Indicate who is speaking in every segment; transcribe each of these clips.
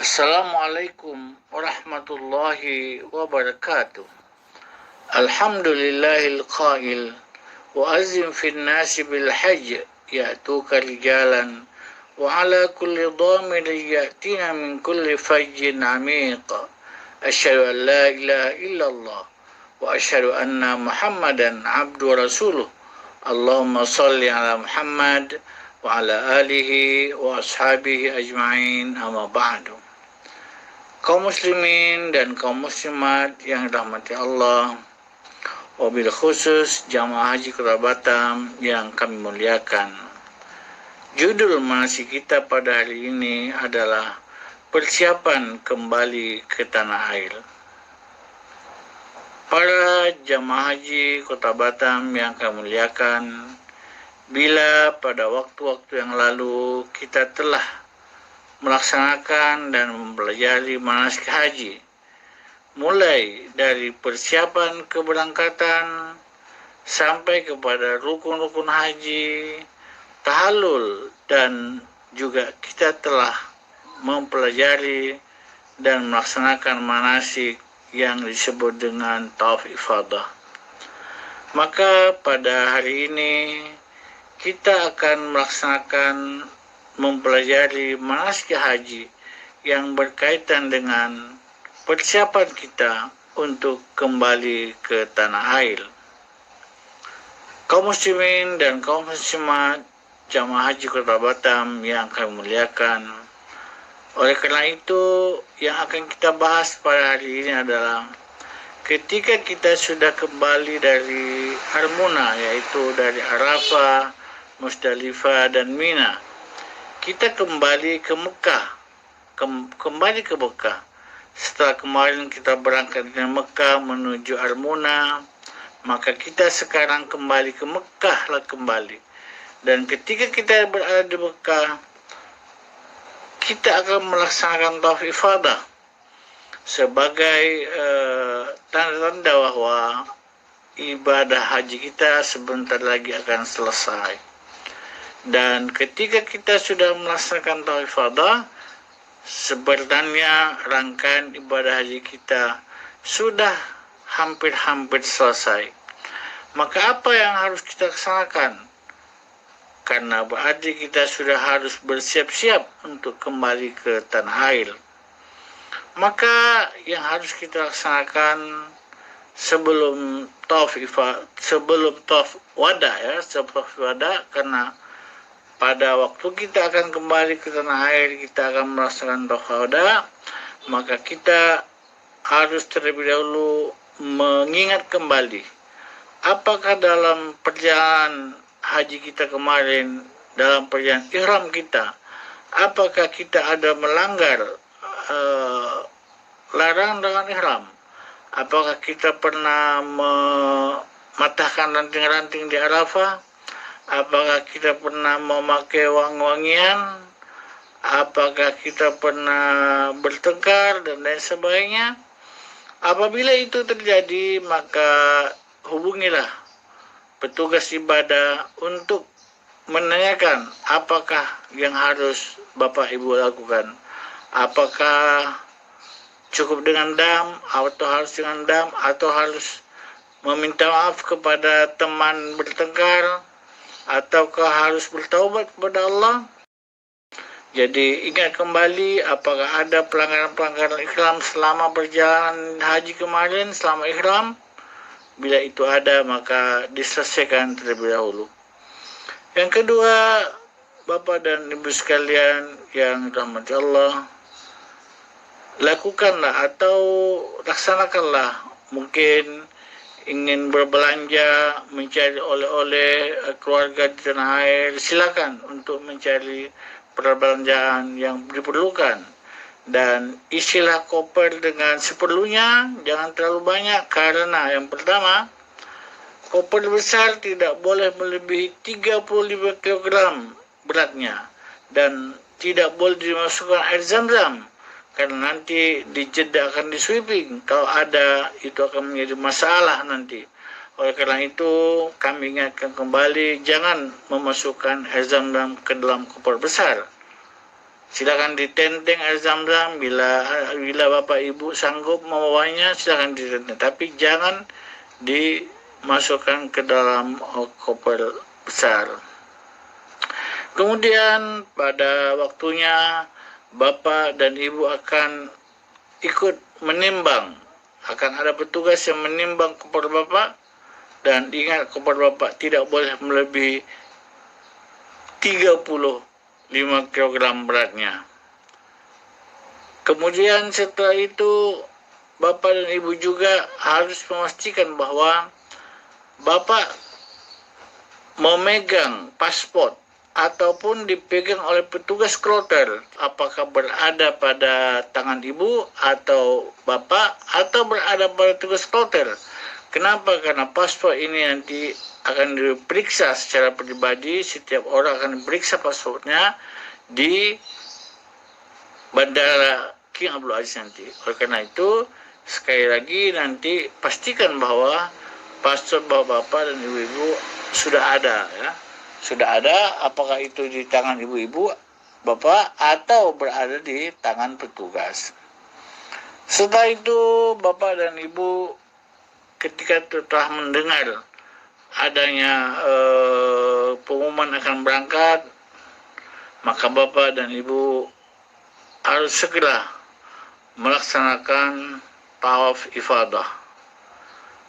Speaker 1: Assalamualaikum warahmatullahi wabarakatuh. Alhamdulillahil qail wa azim fil nasi bil hajj ya'tuka rijalan wa ala kulli dhamirin ya'tina min kulli fajjin amiq. Asyhadu an la ilaha illallah wa asyhadu anna Muhammadan abdu rasuluh. Allahumma salli ala Muhammad wa ala alihi wa ashabihi ajma'in, amma ba'du. Kaum muslimin dan kaum muslimat yang dirahmati Allah, wabil khusus jamaah haji Kota Batam yang kami muliakan. Judul manasik kita pada hari ini adalah persiapan kembali ke tanah air. Para jamaah haji Kota Batam yang kami muliakan, bila pada waktu-waktu yang lalu kita telah melaksanakan dan mempelajari manasik haji, mulai dari persiapan keberangkatan sampai kepada rukun-rukun haji, tahallul, dan juga kita telah mempelajari dan melaksanakan manasik yang disebut dengan tawaf ifadah. Maka pada hari ini kita akan melaksanakan mempelajari manasik haji yang berkaitan dengan persiapan kita untuk kembali ke tanah air. Kaum muslimin dan kaum muslimat jamaah haji Kota Batam yang kami muliakan, oleh karena itu yang akan kita bahas pada hari ini adalah ketika kita sudah kembali dari Armuna, yaitu dari Arafah, Musdalifah, dan Mina, kita kembali ke Mekah. Kembali ke Mekah. Setelah kemarin kita berangkat dari Mekah menuju Armuna, maka kita sekarang kembali ke Mekah lah kembali. Dan ketika kita berada di Mekah, kita akan melaksanakan tawaf ifadah sebagai tanda-tanda bahwa ibadah haji kita sebentar lagi akan selesai. Dan ketika kita sudah melaksanakan tawaf ifadah, sebenarnya rangkaian ibadah haji kita sudah hampir-hampir selesai. Maka apa yang harus kita laksanakan? Karena berarti kita sudah harus bersiap-siap untuk kembali ke tanah air. Maka yang harus kita laksanakan sebelum tawaf wada, karena pada waktu kita akan kembali ke tanah air, kita akan melaksanakan tawaf wada, maka kita harus terlebih dahulu mengingat kembali apakah dalam perjalanan haji kita kemarin, dalam perjalanan ihram kita, apakah kita ada melanggar larangan dengan ihram? Apakah kita pernah mematahkan ranting-ranting di Arafah? Apakah kita pernah memakai wangi-wangian? Apakah kita pernah bertengkar dan lain sebagainya? Apabila itu terjadi, maka hubungilah petugas ibadah untuk menanyakan apakah yang harus Bapak Ibu lakukan. Apakah cukup dengan dam, atau harus dengan dam, atau harus meminta maaf kepada teman bertengkar, ataukah harus bertaubat kepada Allah? Jadi ingat kembali apakah ada pelanggaran-pelanggaran ihram selama perjalanan haji kemarin, selama ihram. Bila itu ada, maka diselesaikan terlebih dahulu. Yang kedua, Bapak dan Ibu sekalian yang dirahmati Allah, lakukanlah atau laksanakanlah, mungkin ingin berbelanja, mencari oleh-oleh keluarga di tanah air, silakan untuk mencari perbelanjaan yang diperlukan. Dan isilah koper dengan seperlunya, jangan terlalu banyak, karena yang pertama, koper besar tidak boleh melebihi 35 kg beratnya, dan tidak boleh dimasukkan air zam-zam, karena nanti di Jeddah akan di sweeping. Kalau ada, itu akan menjadi masalah nanti. Oleh karena itu, kami ingatkan kembali, jangan memasukkan air zam-zam ke dalam koper besar. Silakan ditenteng air zam-zam, bila bapak ibu sanggup membawanya silakan ditenteng, tapi jangan dimasukkan ke dalam koper besar. Kemudian pada waktunya bapak dan ibu akan ikut menimbang, akan ada petugas yang menimbang koper bapak, dan ingat koper bapak tidak boleh melebihi 35 kg beratnya. Kemudian setelah itu bapak dan ibu juga harus memastikan bahwa bapak memegang paspor ataupun dipegang oleh petugas kloter, apakah berada pada tangan ibu atau bapak atau berada pada petugas kloter. Kenapa? Karena paspor ini nanti akan diperiksa secara pribadi, setiap orang akan diperiksa paspornya di Bandara King Abdul Aziz nanti. Oleh karena itu, sekali lagi nanti pastikan bahwa paspor bapak-bapak dan ibu-ibu sudah ada, ya. Sudah ada, apakah itu di tangan ibu-ibu, bapak, atau berada di tangan petugas. Setelah itu, bapak dan ibu ketika telah mendengar adanya pengumuman akan berangkat, maka bapak dan ibu harus segera melaksanakan tawaf ifadah.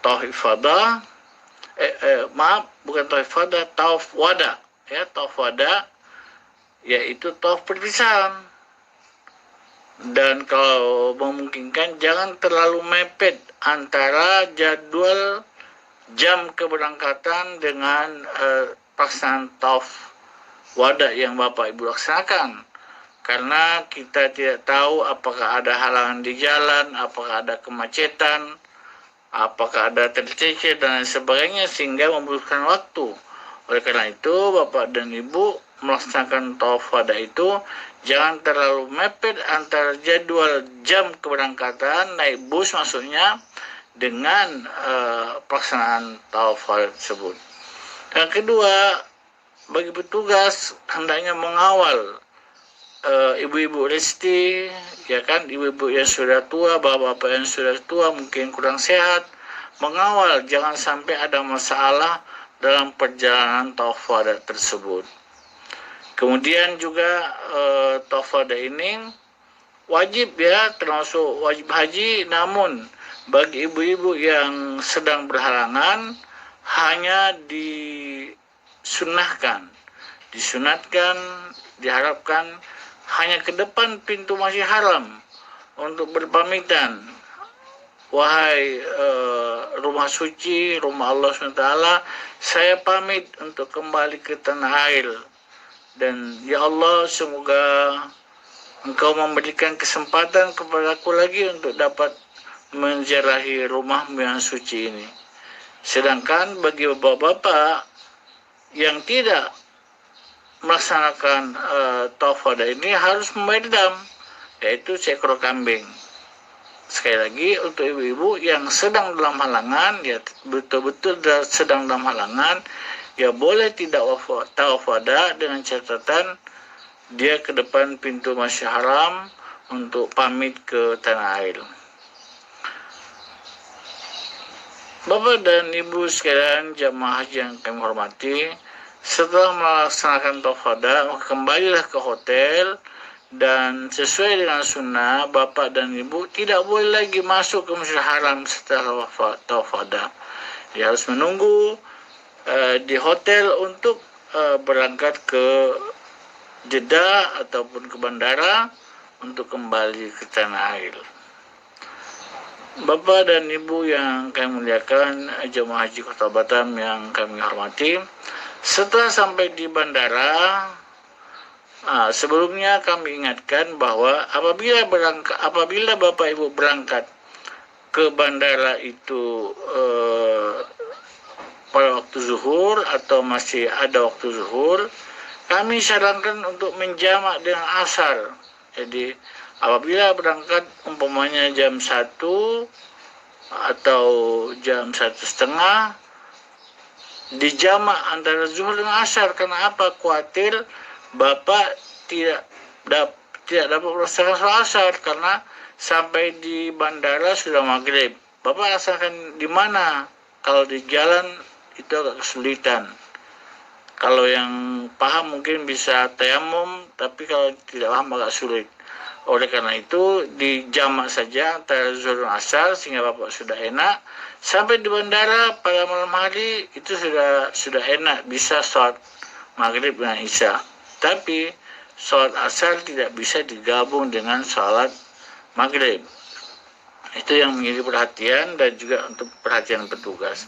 Speaker 1: Tawaf ifadah, bukan tawaf ifadah, tawaf wada. Ya, tawaf wada yaitu tawaf perpisahan. Dan kalau memungkinkan jangan terlalu mepet antara jadwal jam keberangkatan dengan pelaksanaan tawaf wada yang bapak ibu laksanakan. Karena kita tidak tahu apakah ada halangan di jalan, apakah ada kemacetan, apakah ada tercecer dan sebagainya sehingga membutuhkan waktu. Oleh karena itu, bapak dan ibu melaksanakan tawaf wada itu jangan terlalu mepet antara jadwal jam keberangkatan naik bus maksudnya dengan pelaksanaan tawaf wada tersebut. Dan kedua, bagi petugas hendaknya mengawal ibu-ibu resti, ya kan, ibu-ibu yang sudah tua, bapak-bapak yang sudah tua mungkin kurang sehat, mengawal jangan sampai ada masalah dalam perjalanan tawaf wada tersebut. Kemudian juga tawaf wada ini wajib, ya, termasuk wajib haji, namun bagi ibu-ibu yang sedang berhalangan hanya disunatkan, diharapkan hanya ke depan pintu Masjid Haram untuk berpamitan. Wahai rumah suci, rumah Allah SWT, saya pamit untuk kembali ke tanah air. Dan ya Allah, semoga Engkau memberikan kesempatan kepadaku lagi untuk dapat menziarahi rumahmu yang suci ini. Sedangkan bagi bapak-bapak yang tidak melaksanakan tawaf wada ini harus membayar dam, yaitu seekor kambing. Sekali lagi, untuk ibu-ibu yang sedang dalam halangan, ya betul-betul sedang dalam halangan, ya boleh tidak tawaf wada dengan catatan dia ke depan pintu Masjid Haram untuk pamit ke tanah air. Bapak dan Ibu sekalian jamaah haji yang kami hormati, setelah melaksanakan tawaf wada, kembalilah ke hotel dan sesuai dengan sunnah, bapak dan ibu tidak boleh lagi masuk ke Masjidil Haram setelah tawaf wada. Dia harus menunggu di hotel untuk berangkat ke Jeddah ataupun ke bandara untuk kembali ke tanah air. Bapak dan Ibu yang kami muliakan, jemaah haji Kota Batam yang kami hormati, setelah sampai di bandara, sebelumnya kami ingatkan bahwa apabila Bapak Ibu berangkat ke bandara itu pada waktu zuhur atau masih ada waktu zuhur, kami sarankan untuk menjamak dengan asar. Jadi apabila berangkat umpamanya jam 1 atau jam 1:30, dijamak antara zuhur dan asar. Karena apa? Khawatir bapak tidak tidak dapat melaksanakan sholat asar karena sampai di bandara sudah maghrib. Bapak rasakan di mana? Kalau di jalan itu agak kesulitan. Kalau yang paham mungkin bisa tayamum, tapi kalau tidak paham agak sulit. Oleh karena itu dijamak saja antara zuhur dan asar sehingga Bapak sudah enak. Sampai di bandara pada malam hari itu sudah enak, bisa sholat maghrib dan isya. Tapi sholat asar tidak bisa digabung dengan sholat maghrib. Itu yang menjadi perhatian dan juga untuk perhatian petugas.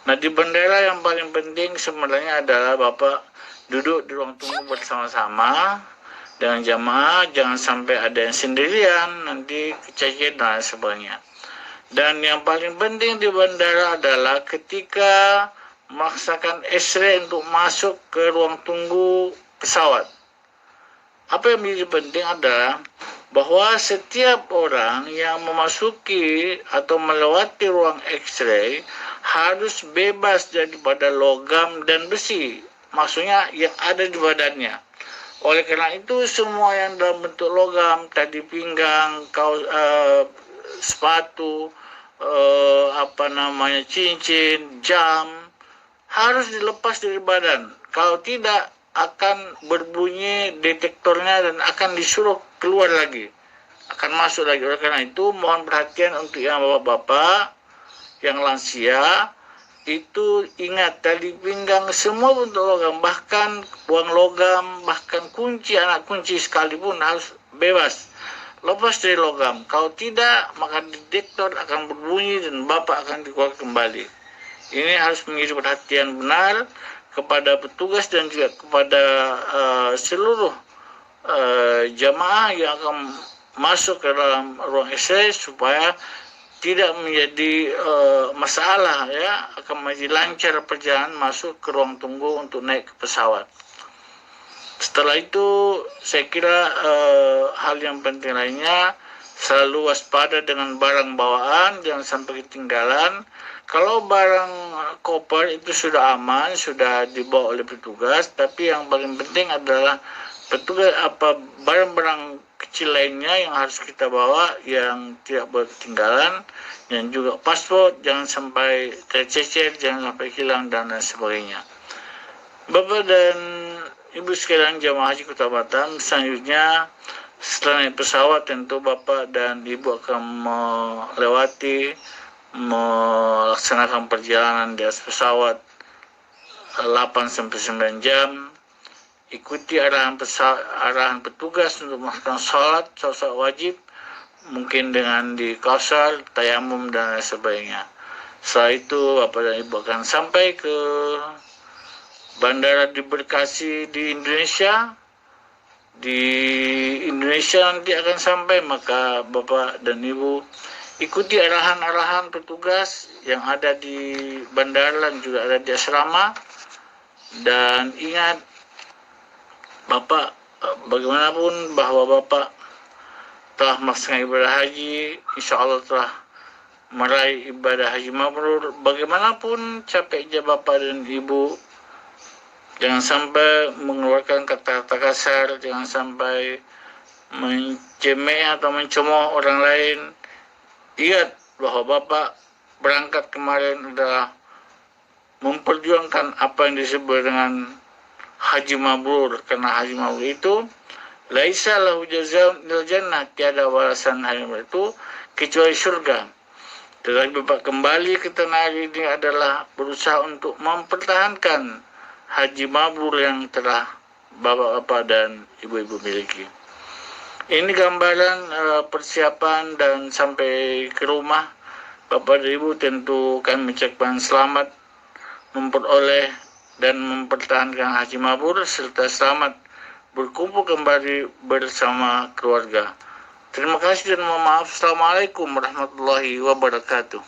Speaker 1: Nah, di bandara yang paling penting sebenarnya adalah Bapak duduk di ruang tunggu bersama-sama dengan jamaah, jangan sampai ada yang sendirian, nanti kecacit dan sebagainya. Dan yang paling penting di bandara adalah ketika memaksakan X-ray untuk masuk ke ruang tunggu pesawat. Apa yang menjadi penting adalah bahwa setiap orang yang memasuki atau melewati ruang X-ray harus bebas daripada logam dan besi. Maksudnya yang ada di badannya. Oleh karena itu semua yang dalam bentuk logam, tadi pinggang, sepatu, cincin, jam, harus dilepas dari badan. Kalau tidak akan berbunyi detektornya dan akan disuruh keluar lagi, akan masuk lagi. Oleh karena itu mohon perhatian untuk yang bapak-bapak, yang lansia, itu ingat tali pinggang semua bentuk logam, bahkan uang logam, bahkan kunci, anak kunci sekalipun harus bebas lepas dari logam. Kalau tidak maka detektor akan berbunyi dan bapak akan dikeluarkan kembali. Ini harus menjadi perhatian benar kepada petugas dan juga kepada seluruh jamaah yang akan masuk ke dalam ruang X-ray supaya tidak menjadi masalah, ya, akan menjadi lancar perjalanan masuk ke ruang tunggu untuk naik ke pesawat. Setelah itu saya kira hal yang penting lainnya selalu waspada dengan barang bawaan, jangan sampai ketinggalan. Kalau barang koper itu sudah aman, sudah dibawa oleh petugas, tapi yang paling penting adalah petugas barang-barang kecil lainnya yang harus kita bawa yang tidak boleh ketinggalan, dan juga paspor jangan sampai tercecer, jangan sampai hilang dan lain sebagainya. Bapak dan Ibu sekalian jamaah haji Kota Batam, selanjutnya setelah naik pesawat tentu Bapak dan Ibu akan melaksanakan perjalanan di atas pesawat 8-9 jam. Ikuti arahan petugas untuk melakukan sholat wajib, mungkin dengan di kausar, tayamum dan lain sebagainya. Setelah itu Bapak dan Ibu akan sampai ke bandara di Bekasi di Indonesia. Di Indonesia nanti akan sampai, maka Bapak dan Ibu ikuti arahan-arahan petugas yang ada di bandara dan juga ada di asrama. Dan ingat Bapak, bagaimanapun bahwa Bapak telah melaksanakan ibadah haji, insya Allah telah meraih ibadah haji mabrur. Bagaimanapun capeknya Bapak dan Ibu, jangan sampai mengeluarkan kata-kata kasar, jangan sampai mencemeh atau mencemooh orang lain. Ingat bahwa Bapak berangkat kemarin adalah memperjuangkan apa yang disebut dengan haji mabrur, karena haji mabrur itu laisa lahu jazaa'un illal jannah, tiada balasan haji mabrur itu kecuali surga. Tetapi Bapak kembali ke tanah air ini adalah berusaha untuk mempertahankan haji mabrur yang telah Bapak-bapak dan Ibu-ibu miliki. Ini gambaran persiapan dan sampai ke rumah Bapak dan Ibu tentu kami mengucapkan selamat memperoleh dan mempertahankan haji mabrur serta selamat berkumpul kembali bersama keluarga. Terima kasih dan mohon maaf. Assalamualaikum warahmatullahi wabarakatuh.